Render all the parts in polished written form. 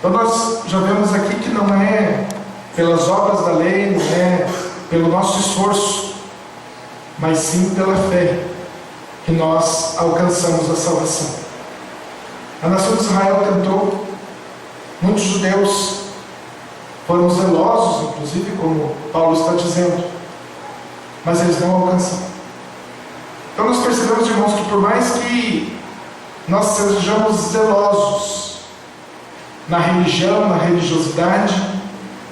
Então nós já vemos aqui que não é pelas obras da lei, não é pelo nosso esforço, mas sim pela fé que nós alcançamos a salvação. A nação de Israel tentou, muitos judeus foram zelosos, inclusive, como Paulo está dizendo, mas eles não alcançaram. Então nós percebemos, irmãos, que por mais que nós sejamos zelosos na religião, na religiosidade,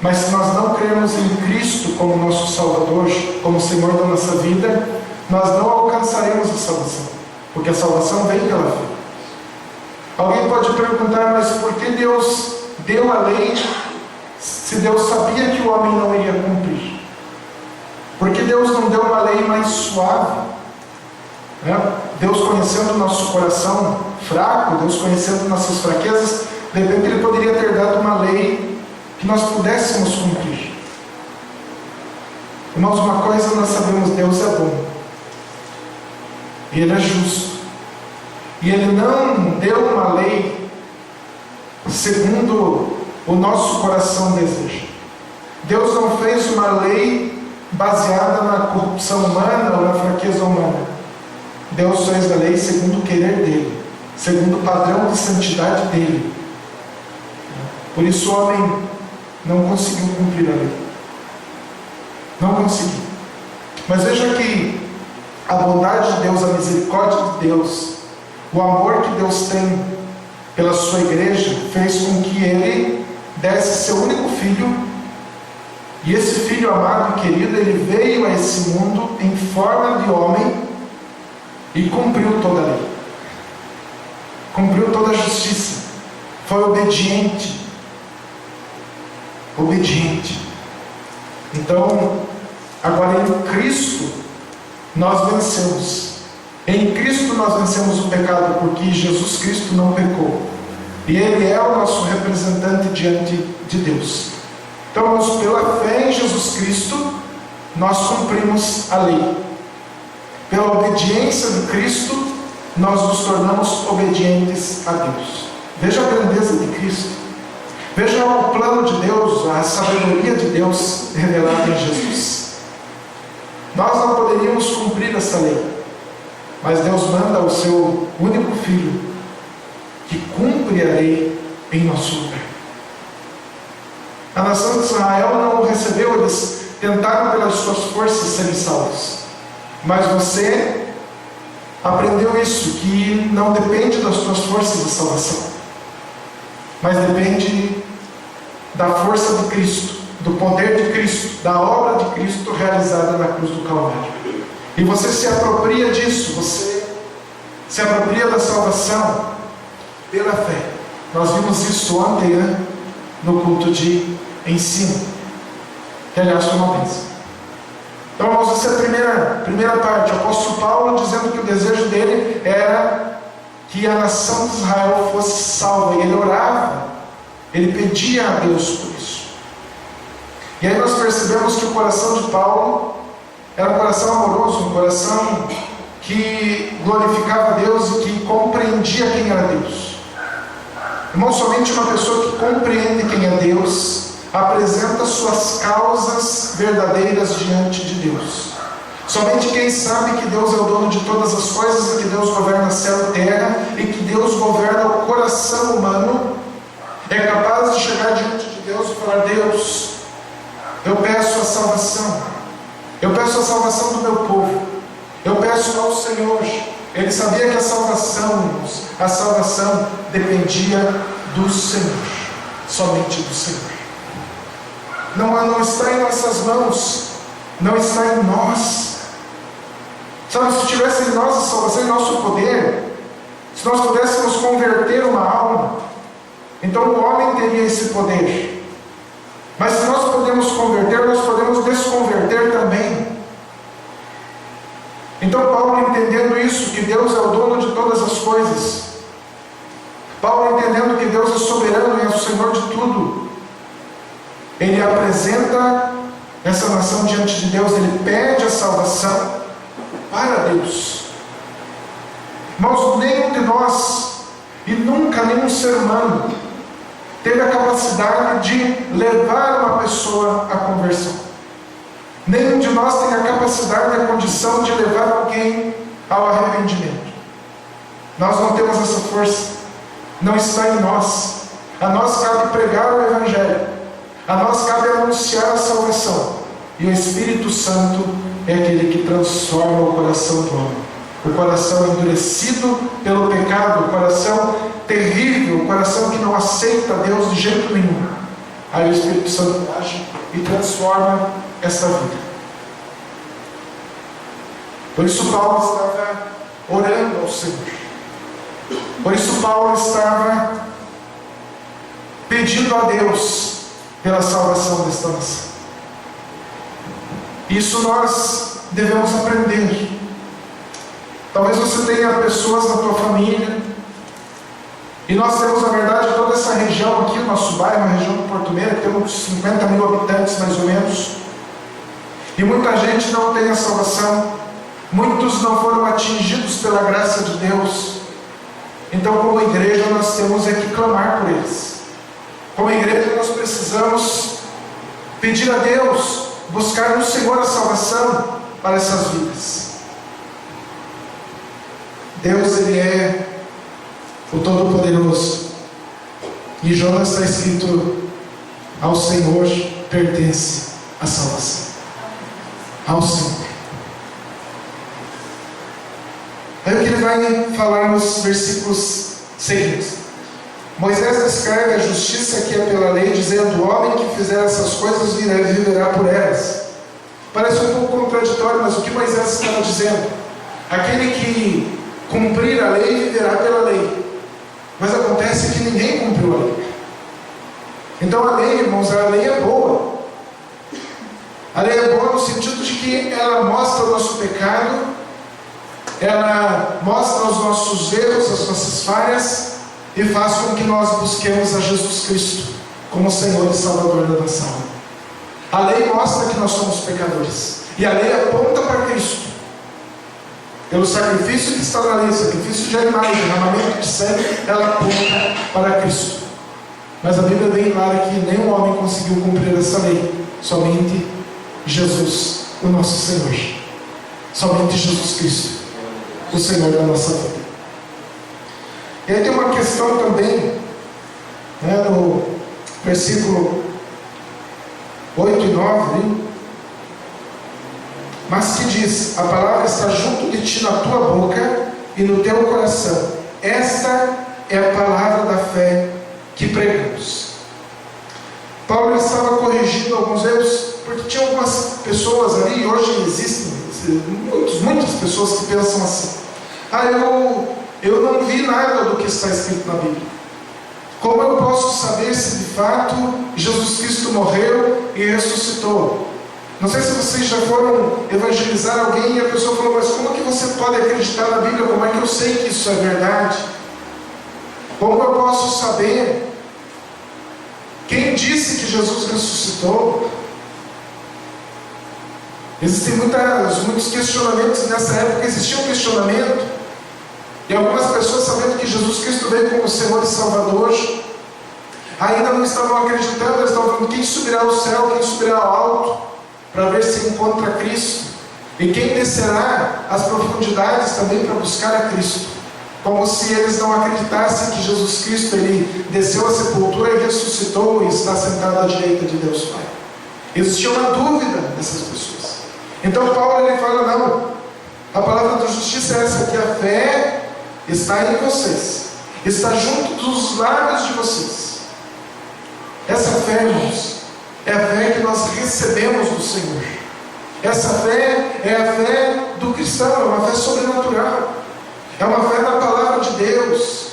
mas se nós não crermos em Cristo como nosso Salvador, como Senhor da nossa vida, nós não alcançaremos a salvação, porque a salvação vem pela fé. Alguém pode perguntar, mas por que Deus deu a lei se Deus sabia que o homem não iria cumprir? Por que Deus não deu uma lei mais suave? Deus conhecendo o nosso coração fraco, Deus conhecendo nossas fraquezas, de repente Ele poderia ter dado uma lei que nós pudéssemos cumprir. Irmãos, uma coisa nós sabemos, Deus é bom, e Ele é justo, e Ele não deu uma lei segundo o nosso coração deseja. Deus não fez uma lei baseada na corrupção humana ou na fraqueza humana. Deus fez a lei segundo o querer dEle, segundo o padrão de santidade dEle. Por isso o homem não conseguiu cumprir a lei. Não conseguiu. Mas veja que a bondade de Deus, a misericórdia de Deus, o amor que Deus tem pela sua igreja, fez com que Ele desse seu único filho, e esse filho amado e querido, Ele veio a esse mundo em forma de homem e cumpriu toda a lei, cumpriu toda a justiça, foi obediente. Então, agora em Cristo nós vencemos. Em Cristo nós vencemos o pecado, porque Jesus Cristo não pecou, e Ele é o nosso representante diante de Deus. Então, pela fé em Jesus Cristo, nós cumprimos a lei. Pela obediência de Cristo, nós nos tornamos obedientes a Deus. Veja a grandeza de Cristo. Veja o plano de Deus, a sabedoria de Deus revelada em Jesus. Nós não poderíamos cumprir essa lei, mas Deus manda o seu único Filho, que cumpre a lei em nosso lugar. A nação de Israel não o recebeu, eles tentaram pelas suas forças serem salvos. Mas você aprendeu isso, que não depende das suas forças a salvação, mas depende da força de Cristo, do poder de Cristo, da obra de Cristo realizada na cruz do Calvário. E você se apropria disso, você se apropria da salvação pela fé. Nós vimos isso ontem, no culto de ensino, que aliás foi uma bênção. Então vamos ver a primeira parte, o apóstolo Paulo dizendo que o desejo dele era que a nação de Israel fosse salva, e ele orava, ele pedia a Deus por isso. E aí nós percebemos que o coração de Paulo era um coração amoroso, um coração que glorificava Deus e que compreendia quem era Deus. Irmão, somente uma pessoa que compreende quem é Deus apresenta suas causas verdadeiras diante de Deus. Somente quem sabe que Deus é o dono de todas as coisas, e que Deus governa céu e terra, e que Deus governa o coração humano, é capaz de chegar diante de Deus e falar: Deus, eu peço a salvação, eu peço a salvação do meu povo, eu peço ao Senhor. Ele sabia que a salvação dependia do Senhor, somente do Senhor. Não está em nossas mãos, não está em nós. Sabe, se tivesse em nós a salvação, em nosso poder, se nós pudéssemos converter uma alma, então o homem teria esse poder. Mas se nós podemos converter, nós podemos desconverter também. Então Paulo, entendendo isso, que Deus é o dono de todas as coisas, Paulo, entendendo que Deus é soberano e é o Senhor de tudo, ele apresenta essa nação diante de Deus, ele pede a salvação para Deus. Irmãos, nenhum de nós, e nunca nenhum ser humano, teve a capacidade de levar uma pessoa à conversão. Nenhum de nós tem a capacidade e a condição de levar alguém ao arrependimento. Nós não temos essa força, não está em nós. A nós cabe pregar o Evangelho, a nós cabe anunciar a salvação, e o Espírito Santo é aquele que transforma o coração do homem. O coração endurecido pelo pecado, o coração terrível, o coração que não aceita Deus de jeito nenhum. Aí o Espírito Santo age e transforma essa vida. Por isso Paulo estava orando ao Senhor. Por isso Paulo estava pedindo a Deus pela salvação desta nação. Isso nós devemos aprender. Talvez você tenha pessoas na tua família, e nós temos, na verdade, toda essa região aqui, o nosso bairro, a região do Porto Meira, que temos 50 mil habitantes mais ou menos, e muita gente não tem a salvação, muitos não foram atingidos pela graça de Deus. Então, como igreja, nós temos que clamar por eles. Como igreja, nós precisamos pedir a Deus, buscar no Senhor a salvação para essas vidas. Deus, Ele é o Todo-Poderoso. E Jonas está escrito: ao Senhor pertence a salvação. Ao Senhor. Aí o que ele vai falar nos versículos seguintes. Moisés descreve a justiça que é pela lei, dizendo: o homem que fizer essas coisas viverá por elas. Parece um pouco contraditório, mas o que Moisés estava dizendo? Aquele que cumprir a lei viverá pela lei. Mas acontece que ninguém cumpriu a lei. Então a lei, irmãos, a lei é boa. A lei é boa no sentido de que ela mostra o nosso pecado, ela mostra os nossos erros, as nossas falhas, e faz com que nós busquemos a Jesus Cristo como Senhor e Salvador da nossa alma. A lei mostra que nós somos pecadores, e a lei aponta para Cristo. Pelo sacrifício que está na lei, sacrifício de animais, derramamento de sangue, ela aponta para Cristo. Mas a Bíblia bem clara que nenhum homem conseguiu cumprir essa lei, somente Jesus, o nosso Senhor. Somente Jesus Cristo, o Senhor da nossa vida. E aí tem uma questão também, no versículo 8 e 9, mas que diz: a palavra está junto de ti na tua boca e no teu coração. Esta é a palavra da fé que pregamos. Paulo estava corrigindo alguns erros, porque tinha algumas pessoas ali, e hoje existem muitas pessoas que pensam assim: eu não vi nada do que está escrito na Bíblia. Como eu posso saber se de fato Jesus Cristo morreu e ressuscitou? Não sei se vocês já foram evangelizar alguém e a pessoa falou: mas como que você pode acreditar na Bíblia? Como é que eu sei que isso é verdade? Como eu posso saber? Quem disse que Jesus ressuscitou? Existem muitos questionamentos. Nessa época existia um questionamento, e algumas pessoas, sabendo que Jesus Cristo veio como Senhor e Salvador, ainda não estavam acreditando. Eles estavam falando: quem subirá ao céu, quem subirá ao alto para ver se encontra Cristo, e quem descerá às profundidades também para buscar a Cristo? Como se eles não acreditassem que Jesus Cristo, Ele desceu à sepultura e ressuscitou e está sentado à direita de Deus Pai. Existia uma dúvida dessas pessoas. Então Paulo ele fala: não, a palavra da justiça é essa, que a fé está em vocês, está junto dos lábios de vocês. Essa fé, irmãos, é a fé que nós recebemos do Senhor. Essa fé é a fé do cristão, é uma fé sobrenatural, é uma fé na palavra de Deus.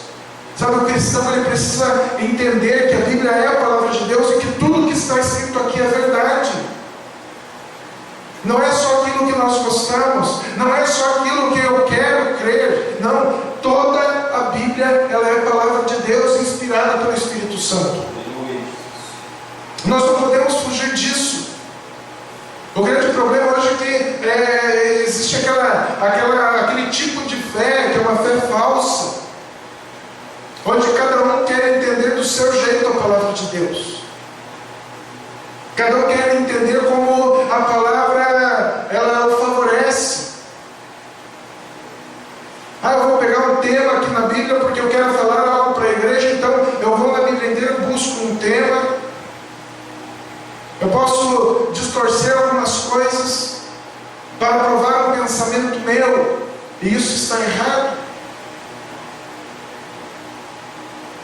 Sabe, o cristão ele precisa entender que a Bíblia é a palavra de Deus e que tudo que está escrito aqui é verdade. Não é só aquilo que nós gostamos, não é só aquilo que eu quero crer. Não, toda a Bíblia ela é a palavra de Deus inspirada pelo Espírito Santo. Nós não podemos fugir disso. O grande problema hoje é que existe aquele tipo de fé, que é uma fé falsa, onde cada um quer entender do seu jeito a palavra Deus. Cada um quer entender como a palavra ela o favorece. Eu vou pegar um tema aqui na Bíblia porque eu quero falar algo para a igreja, então eu vou na Bíblia inteira, busco um tema. Eu posso distorcer algumas coisas para provar um pensamento meu, e isso está errado.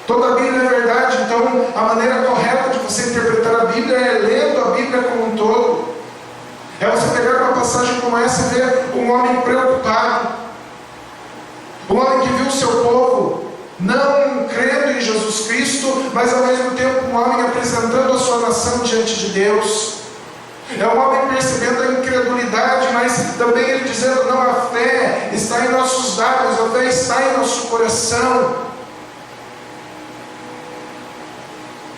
Toda a Bíblia é verdade, então a maneira correta de você interpretar a Bíblia é lendo a Bíblia como um todo. É você pegar uma passagem como essa e ver um homem preocupado, um homem que viu o seu povo não crendo em Jesus Cristo, mas ao mesmo tempo um homem apresentando a sua nação diante de Deus. É um homem percebendo a incredulidade, mas também ele dizendo: não, a fé está em nossos lábios, a fé está em nosso coração.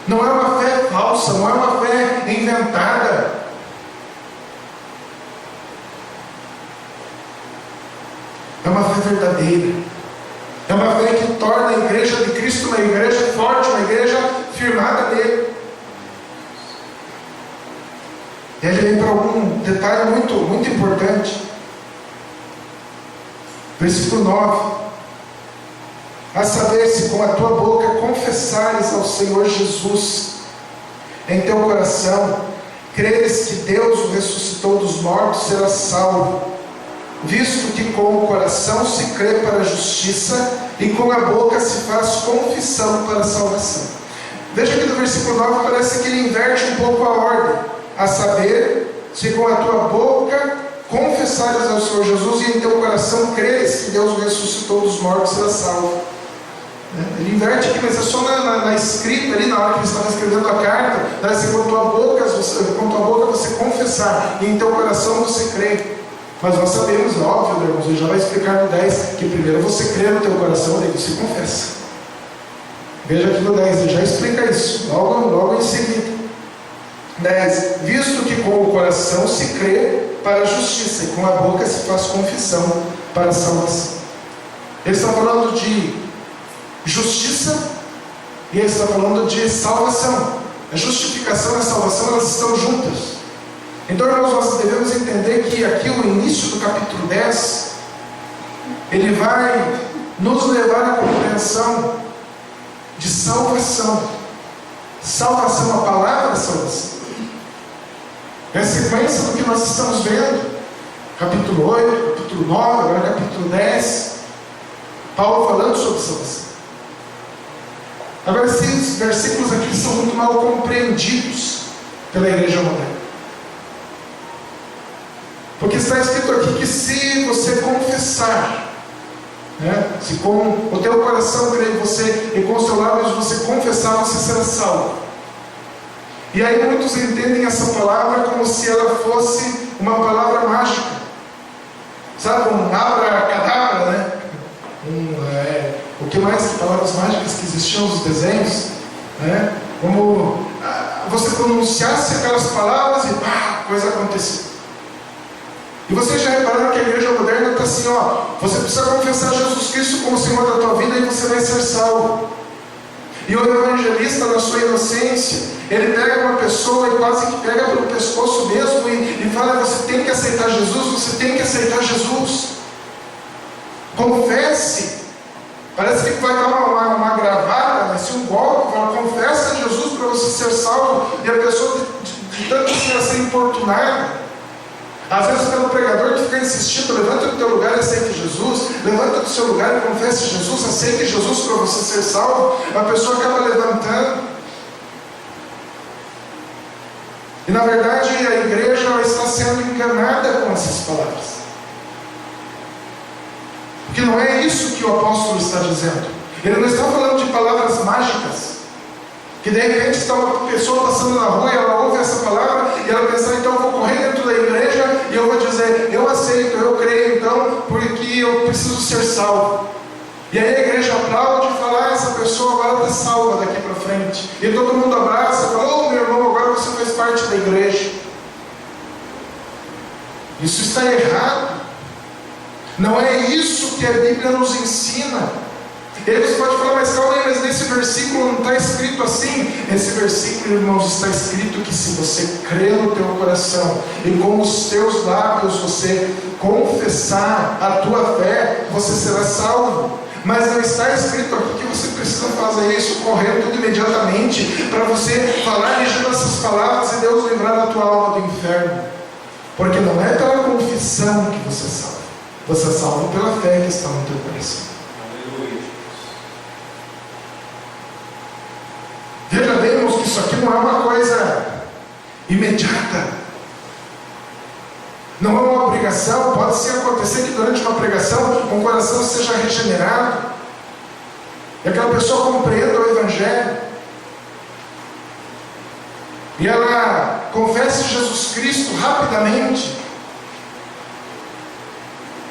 Não é uma fé falsa, não é uma fé inventada. É uma fé verdadeira. É uma fé que torna a igreja de Cristo uma igreja forte, uma igreja firmada nele. E ele vem para algum detalhe muito, muito importante. Versículo 9. A saber, se com a tua boca confessares ao Senhor Jesus em teu coração, creres que Deus o ressuscitou dos mortos, serás salvo, visto que com o coração se crê para a justiça e com a boca se faz confissão para a salvação. Veja que no versículo 9 parece que ele inverte um pouco a ordem. A saber, se com a tua boca confessares ao Senhor Jesus e em teu coração creres que Deus o ressuscitou dos mortos, serás salvo. Ele inverte aqui, mas é só na escrita ali, na hora que ele estava escrevendo a carta, se com tua boca você confessar e em teu coração você crê. Mas nós sabemos, óbvio, irmãos, ele já vai explicar no 10, que primeiro você crê no teu coração, daí você confessa. Veja aqui no 10, ele já explica isso, logo em seguida. 10. Visto que com o coração se crê para a justiça, e com a boca se faz confissão para a salvação. Ele está falando de justiça e ele está falando de salvação. A justificação e a salvação, elas estão juntas. Então, irmãos, nós devemos entender que aqui o início do capítulo 10 ele vai nos levar à compreensão de salvação. Salvação, a palavra salvação. É a sequência do que nós estamos vendo. Capítulo 8, capítulo 9, agora capítulo 10. Paulo falando sobre salvação. Agora, esses versículos aqui são muito mal compreendidos pela igreja moderna. Porque está escrito aqui que se você confessar, se com o teu coração crer em você e com os teus lábios você confessar, você será salvo. E aí muitos entendem essa palavra como se ela fosse uma palavra mágica. Sabe, um abracadabra, né? O que mais que palavras mágicas que existiam nos desenhos, né? Como você pronunciasse aquelas palavras e pá, coisa acontecia. E vocês já repararam que a igreja moderna está assim, você precisa confessar Jesus Cristo como Senhor da tua vida e você vai ser salvo. E o evangelista, na sua inocência, ele pega uma pessoa e quase que pega pelo pescoço mesmo e fala: você tem que aceitar Jesus, você tem que aceitar Jesus. Confesse. Parece que vai dar uma gravada, assim, um golpe, fala: confessa Jesus para você ser salvo. E a pessoa, de tanto ser importunada, às vezes pelo pregador que fica insistindo: levanta do teu lugar e aceite Jesus, levanta do seu lugar e confesse Jesus, aceite Jesus para você ser salvo. A pessoa acaba levantando. E na verdade a igreja está sendo enganada com essas palavras. Porque não é isso que o apóstolo está dizendo. Ele não está falando de palavras mágicas, que de repente está uma pessoa passando na rua e ela ouve essa palavra e ela pensa: então eu vou correr dentro da igreja e eu vou dizer: eu aceito, eu creio então, porque eu preciso ser salvo. E aí a igreja aplaude e fala: essa pessoa agora está salva daqui para frente. E todo mundo abraça e fala: meu irmão, agora você faz parte da igreja. Isso está errado. Não é isso que a Bíblia nos ensina. E aí você pode falar, mas calma aí, mas nesse versículo não está escrito assim. Esse versículo, irmãos, está escrito que se você crê no teu coração e com os teus lábios você confessar a tua fé, você será salvo. Mas não está escrito aqui que você precisa fazer isso correndo imediatamente para você falar dirigindo essas palavras e Deus livrar a tua alma do inferno. Porque não é pela confissão que você é salvo. Você é salvo pela fé que está no teu coração. Veja bem, irmãos, que isso aqui não é uma coisa imediata. Não é uma obrigação. Pode ser acontecer que durante uma pregação um coração seja regenerado e aquela pessoa compreenda o Evangelho e ela confesse Jesus Cristo rapidamente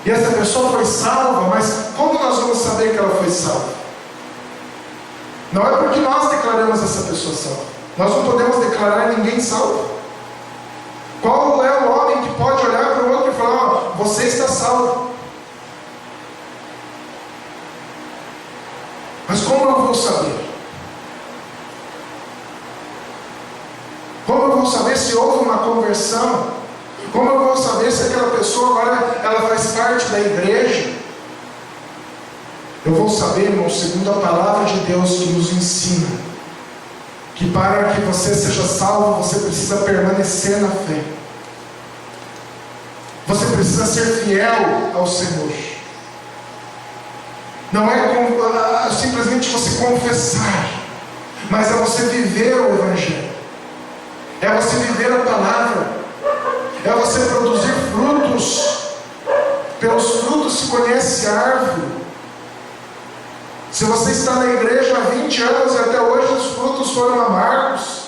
e essa pessoa foi salva. Mas como nós vamos saber que ela foi salva? Não é porque nós declaramos essa pessoa salva. Nós não podemos declarar ninguém salvo. Qual é o homem que pode olhar para o outro e falar, você está salvo? Mas como eu vou saber? Como eu vou saber se houve uma conversão? Como eu vou saber se aquela pessoa agora ela faz parte da igreja? Eu vou saber, irmão, segundo a palavra de Deus que nos ensina, que para que você seja salvo, você precisa permanecer na fé. Você precisa ser fiel ao Senhor. Não é simplesmente você confessar, mas é você viver o Evangelho. É você viver a palavra. É você produzir frutos. Pelos frutos se conhece a árvore. Se você está na igreja há 20 anos e até hoje os frutos foram amargos,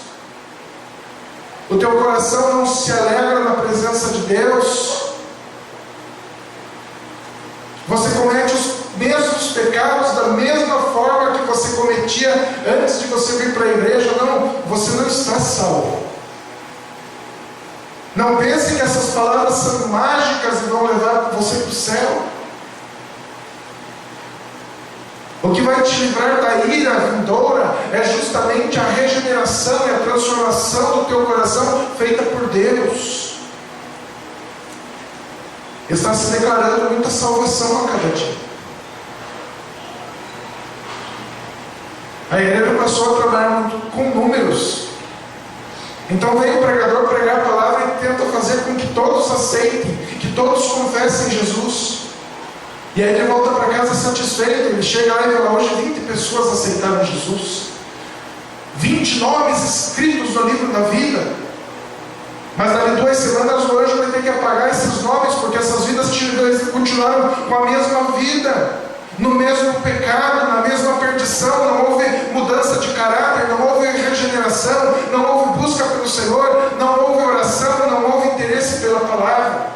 o teu coração não se alegra na presença de Deus, você comete os mesmos pecados da mesma forma que você cometia antes de você vir para a igreja, você não está salvo. Não pense que essas palavras são mágicas e vão levar você para o céu. O que vai te livrar da ira vindoura é justamente a regeneração e a transformação do teu coração feita por Deus. Está se declarando muita salvação a cada dia. A igreja passou a trabalhar muito com números. Então vem o pregador pregar a palavra e tenta fazer com que todos aceitem, que todos confessem Jesus. E aí ele volta para casa satisfeito. Ele chega lá e fala, hoje 20 pessoas aceitaram Jesus, 20 nomes escritos no livro da vida. Mas dali 2 semanas o anjo vai ter que apagar esses nomes, porque essas vidas continuaram com a mesma vida, no mesmo pecado, na mesma perdição. Não houve mudança de caráter, não houve regeneração, não houve busca pelo Senhor, não houve oração, não houve interesse pela palavra.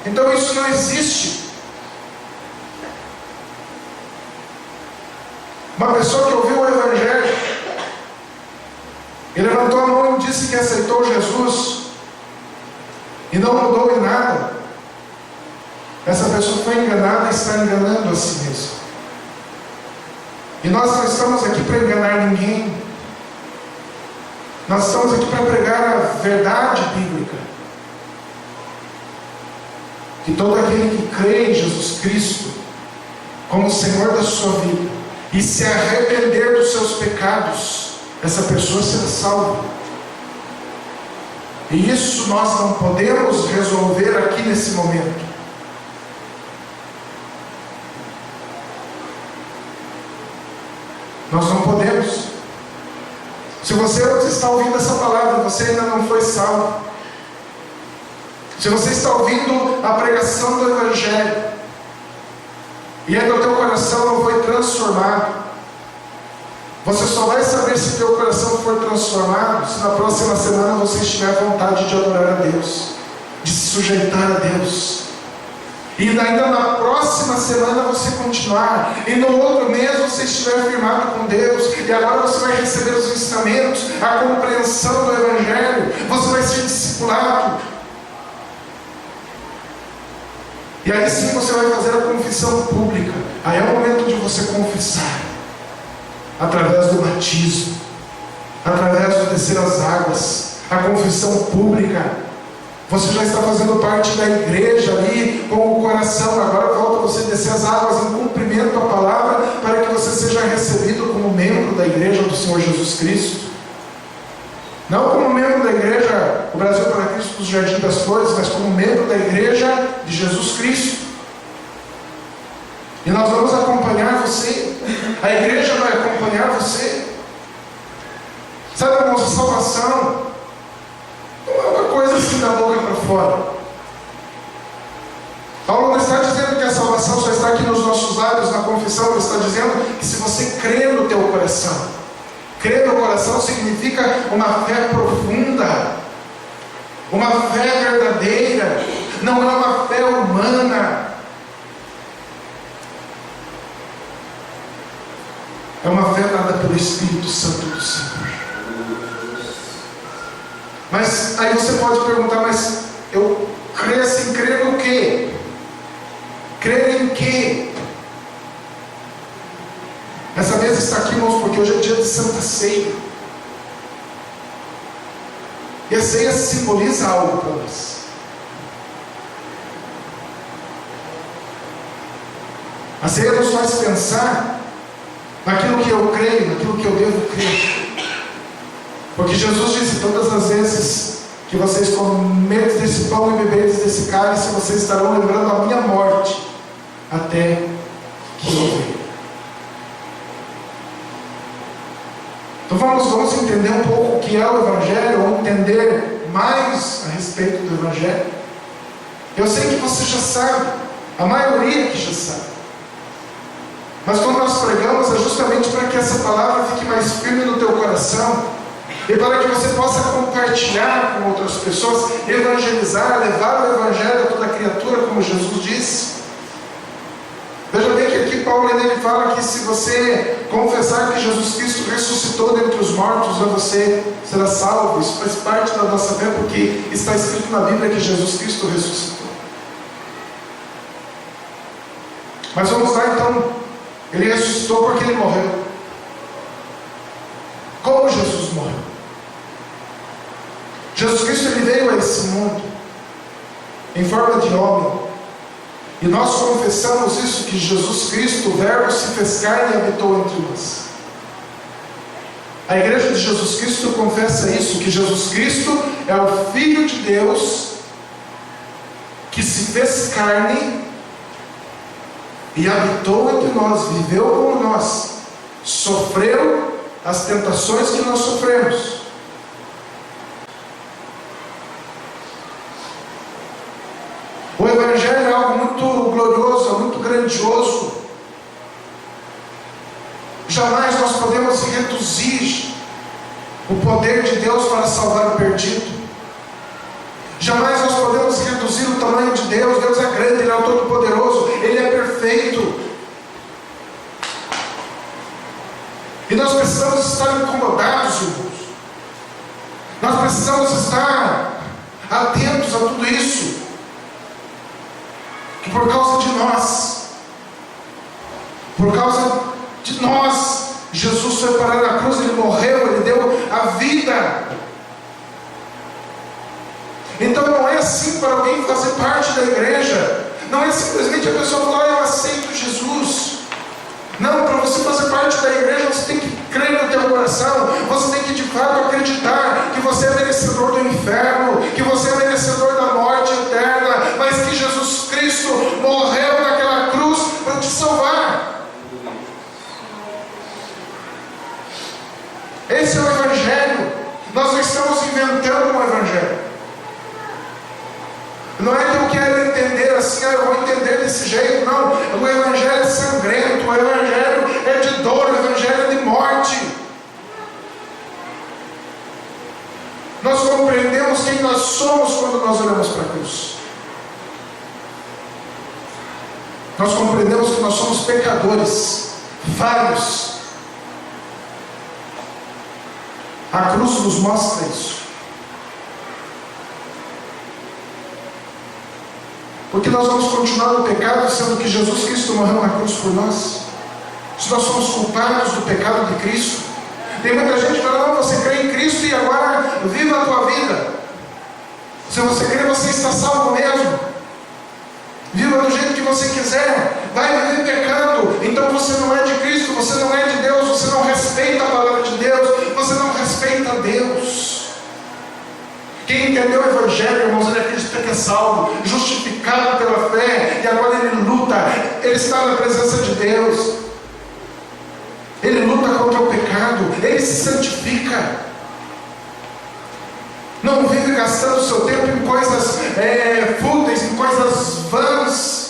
Então isso não existe. Uma pessoa que ouviu o Evangelho e levantou a mão e disse que aceitou Jesus e não mudou em nada, essa pessoa foi enganada e está enganando a si mesma. E nós não estamos aqui para enganar ninguém. Nós estamos aqui para pregar a verdade bíblica. Que todo aquele que crê em Jesus Cristo como Senhor da sua vida e se arrepender dos seus pecados, essa pessoa será salva. E isso nós não podemos resolver aqui nesse momento. Nós não podemos. Se você está ouvindo essa palavra, você ainda não foi salvo. Se você está ouvindo a pregação do Evangelho e ainda o teu coração não foi transformado, você só vai saber se teu coração for transformado se na próxima semana você estiver à vontade de adorar a Deus, de se sujeitar a Deus, e ainda na próxima semana você continuar, e no outro mês você estiver firmado com Deus, e agora você vai receber os ensinamentos, a compreensão do Evangelho, você vai ser discipulado. E aí sim você vai fazer a confissão pública, Aí é o momento de você confessar, através do batismo, através do descer as águas, a confissão pública. Você já está fazendo parte da igreja ali com o coração. Agora falta você descer as águas em cumprimento à palavra, para que você seja recebido como membro da igreja do Senhor Jesus Cristo. Não como membro da igreja do Brasil para Cristo dos Jardim das Flores, mas como membro da igreja de Jesus Cristo. E nós vamos acompanhar você, a igreja vai acompanhar você. Sabe, irmãos, a salvação não é uma coisa assim da boca para fora. Paulo não está dizendo que a salvação só está aqui nos nossos lábios, na confissão. Ele está dizendo que se você crê no teu coração, crer no coração significa uma fé profunda, uma fé verdadeira, não é uma fé humana. É uma fé dada pelo Espírito Santo do Senhor. Mas aí você pode perguntar, mas eu creio assim, crer no quê? Crer em quê? Essa mesa está aqui, irmãos, porque hoje é dia de Santa Ceia. E a ceia simboliza algo para nós. A ceia nos faz pensar naquilo que eu creio, naquilo que eu devo crer. Porque Jesus disse: todas as vezes que vocês comerem desse pão e beberem desse cálice, vocês estarão lembrando a minha morte, até que eu venha. Então vamos entender um pouco o que é o Evangelho, ou entender mais a respeito do Evangelho. Eu sei que você já sabe, a maioria que já sabe. Mas quando nós pregamos é justamente para que essa palavra fique mais firme no teu coração, e para que você possa compartilhar com outras pessoas, evangelizar, levar o Evangelho a toda criatura, como Jesus disse. Veja bem que aqui Paulo ele fala que se você confessar que Jesus Cristo ressuscitou dentre os mortos, você será salvo. Isso faz parte da nossa fé, porque está escrito na Bíblia que Jesus Cristo ressuscitou. Mas vamos lá então. Ele ressuscitou porque ele morreu. Como Jesus morreu? Jesus Cristo ele veio a esse mundo em forma de homem. E nós confessamos isso, que Jesus Cristo, o Verbo, se fez carne e habitou entre nós. A igreja de Jesus Cristo confessa isso, que Jesus Cristo é o Filho de Deus, que se fez carne e habitou entre nós, viveu como nós, sofreu as tentações que nós sofremos. O Evangelho é algo muito glorioso, muito grandioso. Jamais nós podemos reduzir o poder de Deus para salvar o perdido. Jamais nós podemos reduzir o tamanho de Deus. Deus é grande, Ele é o Todo-Poderoso, Ele é perfeito. E nós precisamos estar incomodados, irmãos. Nós precisamos estar atentos a tudo isso. Que por causa de nós, Jesus foi parar na cruz, Ele morreu, Ele deu a vida. Então não é assim para alguém fazer parte da igreja. Não é simplesmente a pessoa falar: eu aceito Jesus. Não, para você fazer parte da igreja, você tem que crer no teu coração. Você tem que de fato acreditar que você é merecedor do inferno, que você é merecedor da morte eterna, mas que Jesus Cristo morreu naquela cruz para te salvar. Esse é o Evangelho. Nós não estamos inventando um Evangelho. Não é que eu quero entender assim, eu vou entender desse jeito. Não, o Evangelho é sangrento, o Evangelho é de dor, o Evangelho é de morte. Nós compreendemos quem nós somos quando nós olhamos para a cruz. Nós compreendemos que nós somos pecadores, falhos. A cruz nos mostra isso. Porque nós vamos continuar no pecado, sendo que Jesus Cristo morreu na cruz por nós? Se nós somos culpados do pecado de Cristo. Tem muita gente falando, não, você crê em Cristo e agora viva a tua vida. Se você crê, você está salvo mesmo. Viva do jeito que você quiser. Vai viver pecando. Então você não é de Cristo, você não é de Deus, você não respeita a palavra de Deus, você não respeita Deus. Quem entendeu o Evangelho, irmãos, ele acredita que é salvo, justificado pela fé, e agora ele luta, ele está na presença de Deus, ele luta contra o pecado, ele se santifica, não vive gastando o seu tempo em coisas fúteis, em coisas vãs.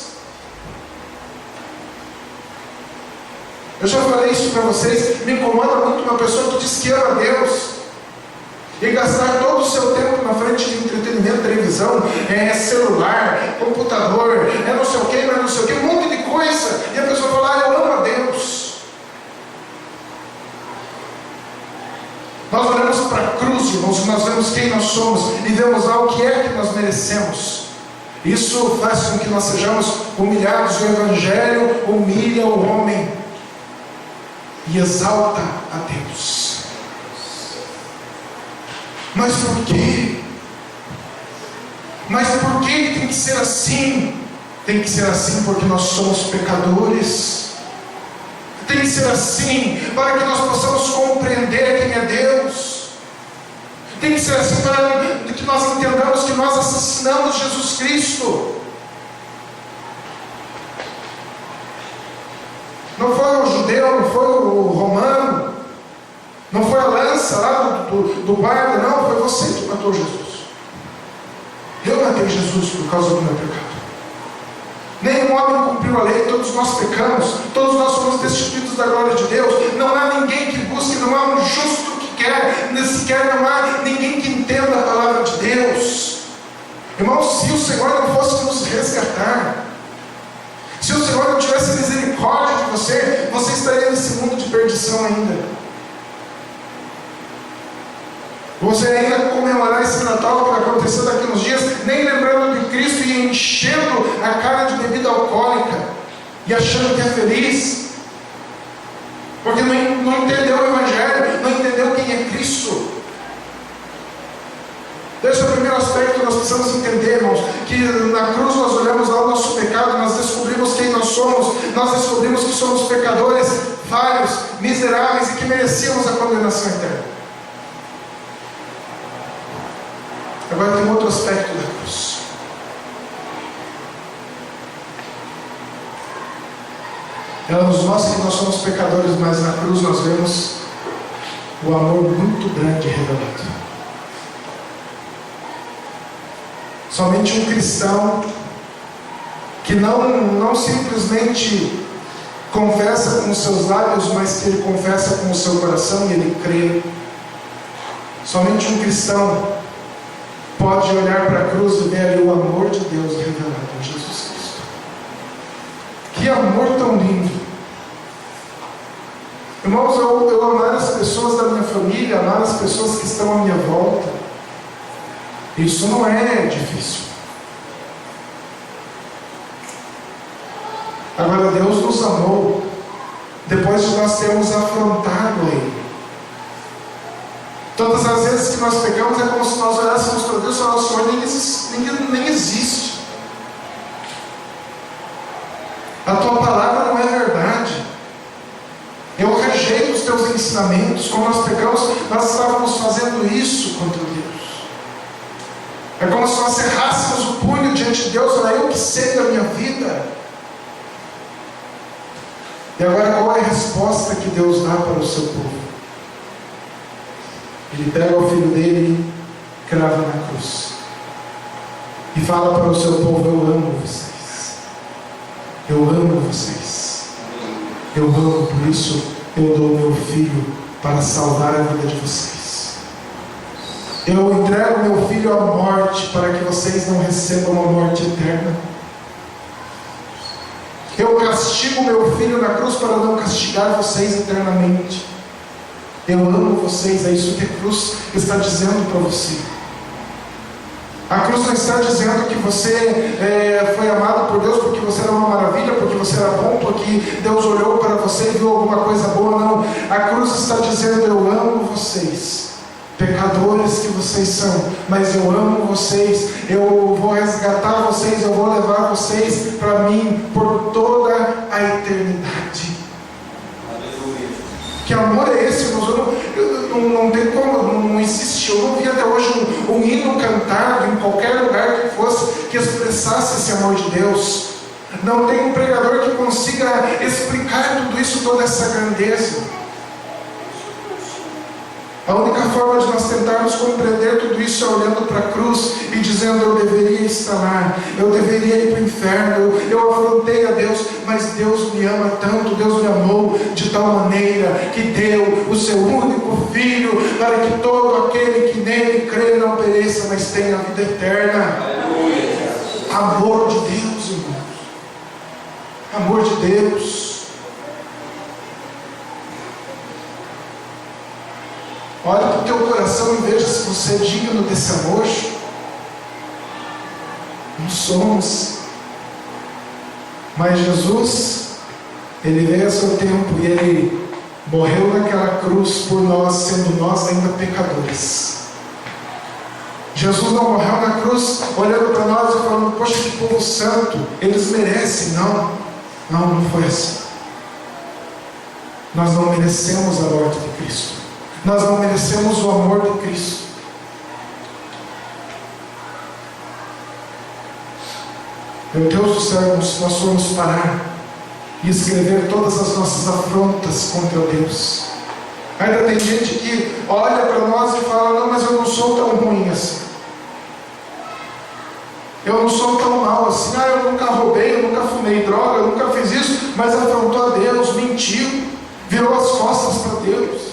Eu já falei isso para vocês, me incomoda muito uma pessoa que diz que ama Deus e gastar todo o seu tempo na frente de entretenimento, televisão, celular, computador, não sei o que, não sei o que, um monte de coisa, e a pessoa fala, eu amo a Deus. Nós olhamos para a cruz, irmãos, e nós vemos quem nós somos, e vemos lá o que é que nós merecemos. Isso faz com que nós sejamos humilhados. O Evangelho humilha o homem e exalta a Deus. Mas por quê? Mas por que tem que ser assim? Tem que ser assim porque nós somos pecadores. Tem que ser assim para que nós possamos compreender quem é Deus. Tem que ser assim para que nós entendamos que nós assassinamos Jesus Cristo. Não foi o judeu, não foi o romano, não foi a lança lá do bardo, não, foi você que matou Jesus. Eu matei Jesus por causa do meu pecado. Nenhum homem cumpriu a lei, todos nós pecamos, todos nós somos destituídos da glória de Deus. Não há ninguém que busque, não há um justo que quer, nem sequer não há ninguém que entenda a palavra de Deus. Irmãos, se o Senhor não fosse nos resgatar, se o Senhor não tivesse misericórdia de você, você estaria nesse mundo de perdição ainda. Você ainda comemorar esse Natal que vai acontecer daqui uns dias, nem lembrando de Cristo e enchendo a cara de bebida alcoólica e achando que é feliz, porque não entendeu o Evangelho, não entendeu quem é Cristo. Esse é o primeiro aspecto que nós precisamos entender, irmãos, que na cruz nós olhamos lá o nosso pecado, nós descobrimos quem nós somos, nós descobrimos que somos pecadores, falhos, miseráveis e que merecíamos a condenação eterna. Agora tem outro aspecto da cruz. Ela nos mostra que nós somos pecadores, mas na cruz nós vemos o amor muito grande revelado. Somente um cristão que não simplesmente confessa com os seus lábios, mas que ele confessa com o seu coração e ele crê. Somente um cristão pode olhar para a cruz e ver ali o amor de Deus revelado em Jesus Cristo. Que amor tão lindo! Irmãos, eu amar as pessoas da minha família, amar as pessoas que estão à minha volta, isso não é difícil. Agora, Deus nos amou depois de nós termos afrontado Ele. Todas as vezes que nós pecamos é como se nós olhássemos para Deus e falássemos, Senhor, nem existe. A tua palavra não é verdade. Eu rejeito os teus ensinamentos. Quando nós pecamos, nós estávamos fazendo isso contra Deus. É como se nós cerrássemos o punho diante de Deus. Olha, eu que sei da minha vida. E agora qual é a resposta que Deus dá para o seu povo? Ele pega o filho dele e crava na cruz. E fala para o seu povo, eu amo vocês. Eu amo vocês. Eu amo, por isso eu dou meu filho para salvar a vida de vocês. Eu entrego meu filho à morte para que vocês não recebam a morte eterna. Eu castigo meu filho na cruz para não castigar vocês eternamente. Eu amo vocês, é isso que a cruz está dizendo para você. A cruz não está dizendo que você foi amado por Deus porque você era uma maravilha, porque você era bom, porque Deus olhou para você e viu alguma coisa boa. Não. A cruz está dizendo: eu amo vocês, pecadores que vocês são, mas eu amo vocês, eu vou resgatar vocês, eu vou levar vocês para mim por toda a eternidade. Que amor é esse, irmãos? Não tem como, não existe. Eu não vi até hoje um hino cantado em qualquer lugar que fosse, que expressasse esse amor de Deus. Não tem um pregador que consiga explicar tudo isso, toda essa grandeza. A única forma de nós tentarmos compreender tudo isso é olhando para a cruz e dizendo: eu deveria estar lá, eu deveria ir para o inferno, eu afrontei a Deus, mas Deus me ama tanto, Deus me amou de tal maneira que deu o seu único Filho, para que todo aquele que nele crê não pereça, mas tenha a vida eterna. Aleluia. Amor de Deus, irmãos. Amor de Deus. Olha para o teu coração e veja se você é digno desse amor. Não somos. Mas Jesus, Ele veio a seu tempo e Ele morreu naquela cruz por nós, sendo nós ainda pecadores. Jesus não morreu na cruz olhando para nós e falando: poxa, que povo santo, eles merecem. Não foi assim. Nós não merecemos a morte de Cristo. Nós não merecemos o amor de Cristo. Meu Deus do céu, se nós formos parar e escrever todas as nossas afrontas contra Deus, ainda tem gente que olha para nós e fala: não, mas eu não sou tão ruim assim, eu não sou tão mal assim, eu nunca roubei, eu nunca fumei droga, eu nunca fiz isso, mas afrontou a Deus, mentiu, virou as costas para Deus.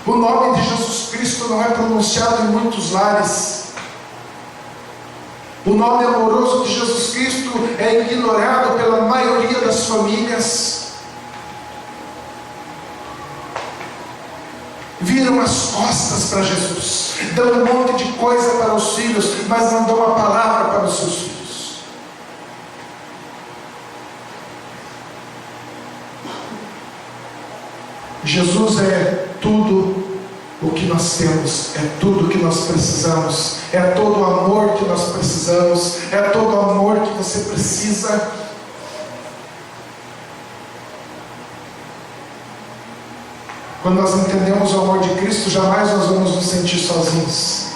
O nome de Jesus Cristo não é pronunciado em muitos lares. O nome amoroso de Jesus Cristo é ignorado pela maioria das famílias. Viram as costas para Jesus, dão um monte de coisa para os filhos, mas não dão uma palavra para os seus filhos. Jesus é tudo o que nós temos, é tudo o que nós precisamos, é todo o amor que nós precisamos, é todo o amor que você precisa. Quando nós entendemos o amor de Cristo, jamais nós vamos nos sentir sozinhos,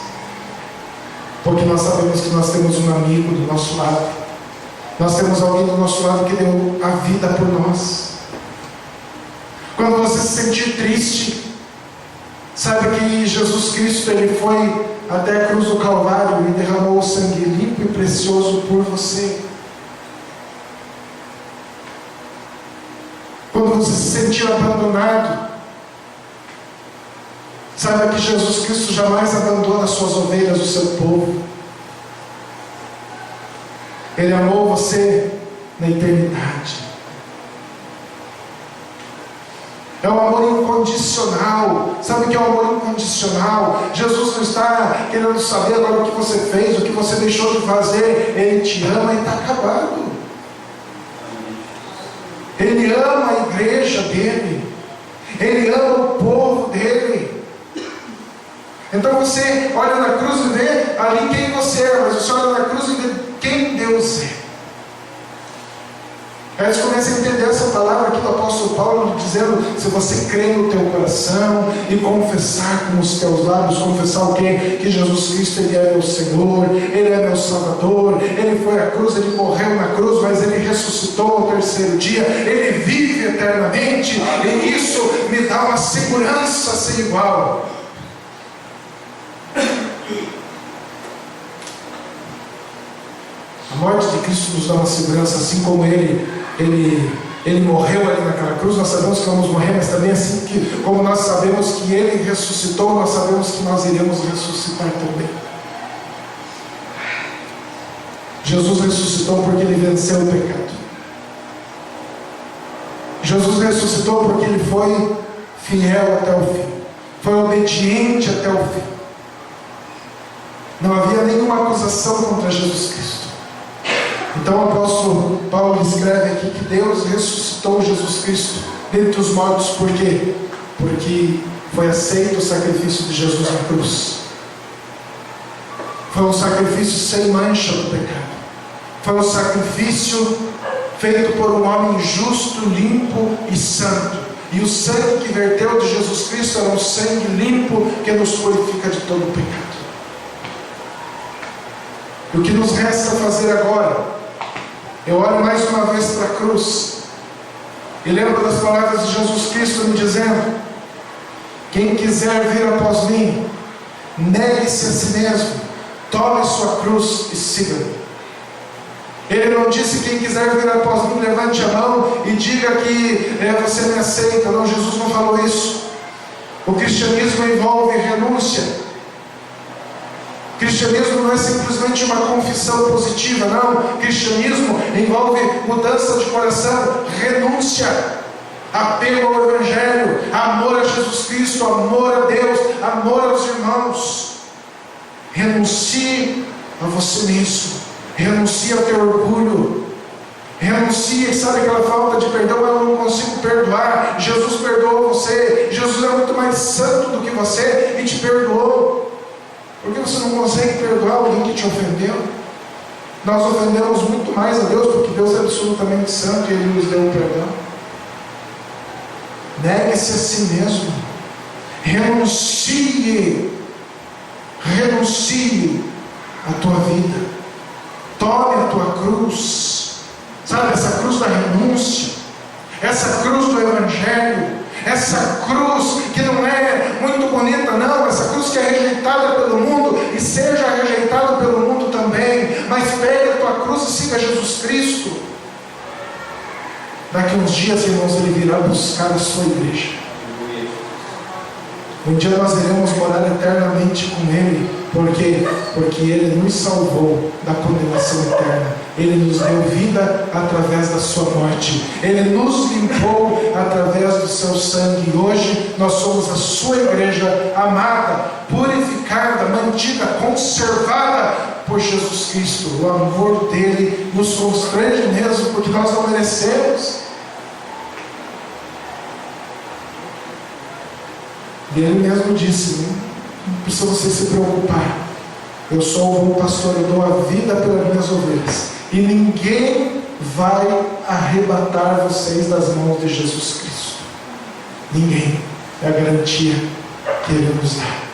porque nós sabemos que nós temos um amigo do nosso lado, nós temos alguém do nosso lado que deu a vida por nós. Quando você se sentir triste, saiba que Jesus Cristo, Ele foi até a cruz do Calvário e derramou o sangue limpo e precioso por você. Quando você se sentir abandonado, saiba que Jesus Cristo jamais abandona as suas ovelhas, o seu povo. Ele amou você na eternidade. É um amor incondicional. Sabe o que é um amor incondicional? Jesus não está querendo saber agora o que você fez, o que você deixou de fazer. Ele te ama e está acabado. Ele ama a igreja dele. Ele ama o povo dele. Então você olha na cruz e vê ali quem você é, mas você olha na cruz e vê quem Deus é. Aí você começa a entender essa palavra aqui do apóstolo Paulo, dizendo: se você crê no teu coração e confessar com os teus lábios, confessar o quê? Que Jesus Cristo, Ele é meu Senhor, Ele é meu Salvador, Ele foi à cruz, Ele morreu na cruz, mas Ele ressuscitou ao terceiro dia, Ele vive eternamente, e isso me dá uma segurança sem igual. A morte de Cristo nos dá uma segurança, assim como Ele morreu ali naquela cruz. Nós sabemos que vamos morrer, mas também assim como nós sabemos que Ele ressuscitou, nós sabemos que nós iremos ressuscitar também. Jesus ressuscitou porque Ele venceu o pecado. Jesus ressuscitou porque Ele foi fiel até o fim. foi obediente até o fim. Não havia nenhuma acusação contra Jesus Cristo. Então o apóstolo Paulo escreve aqui que Deus ressuscitou Jesus Cristo dentre os mortos. Por quê? Porque foi aceito o sacrifício de Jesus na cruz. Foi um sacrifício sem mancha do pecado. Foi um sacrifício feito por um homem justo, limpo e santo. E o sangue que verteu de Jesus Cristo era um sangue limpo que nos purifica de todo o pecado. E o que nos resta fazer agora? Eu olho mais uma vez para a cruz e lembro das palavras de Jesus Cristo me dizendo: quem quiser vir após mim, negue-se a si mesmo, tome sua cruz e siga-me. Ele não disse: quem quiser vir após mim, levante a mão e diga que você me aceita. Não, Jesus não falou isso. O cristianismo envolve renúncia. O cristianismo não é simplesmente uma confissão positiva, não. O cristianismo envolve mudança de coração, renúncia, apego ao Evangelho, amor a Jesus Cristo, amor a Deus, amor aos irmãos. Renuncie a você mesmo, renuncie ao teu orgulho, renuncie, sabe aquela falta de perdão? Eu não consigo perdoar. Jesus perdoou você. Jesus é muito mais santo do que você e te perdoou. Por que você não consegue perdoar alguém que te ofendeu? Nós ofendemos muito mais a Deus, porque Deus é absolutamente santo e Ele nos deu o perdão. Negue-se a si mesmo, renuncie a tua vida, tome a tua cruz, sabe, essa cruz da renúncia, essa cruz do Evangelho, essa cruz que não é muito bonita, não, essa cruz que é rejeitada pelo mundo, e seja rejeitado pelo mundo também, mas pegue a tua cruz e siga Jesus Cristo. Daqui uns dias, irmãos, Ele virá buscar a sua igreja. Um dia nós iremos morar eternamente com Ele. Por quê? Porque Ele nos salvou da condenação eterna. Ele nos deu vida através da sua morte. Ele nos limpou através do seu sangue. E hoje nós somos a sua igreja amada, purificada, mantida, conservada por Jesus Cristo. O amor dele nos constrange mesmo, porque nós não merecemos. E Ele mesmo disse: não precisa você se preocupar. Eu sou o bom pastor, eu dou a vida pelas minhas ovelhas. E ninguém vai arrebatar vocês das mãos de Jesus Cristo. Ninguém. É a garantia que Ele nos dá.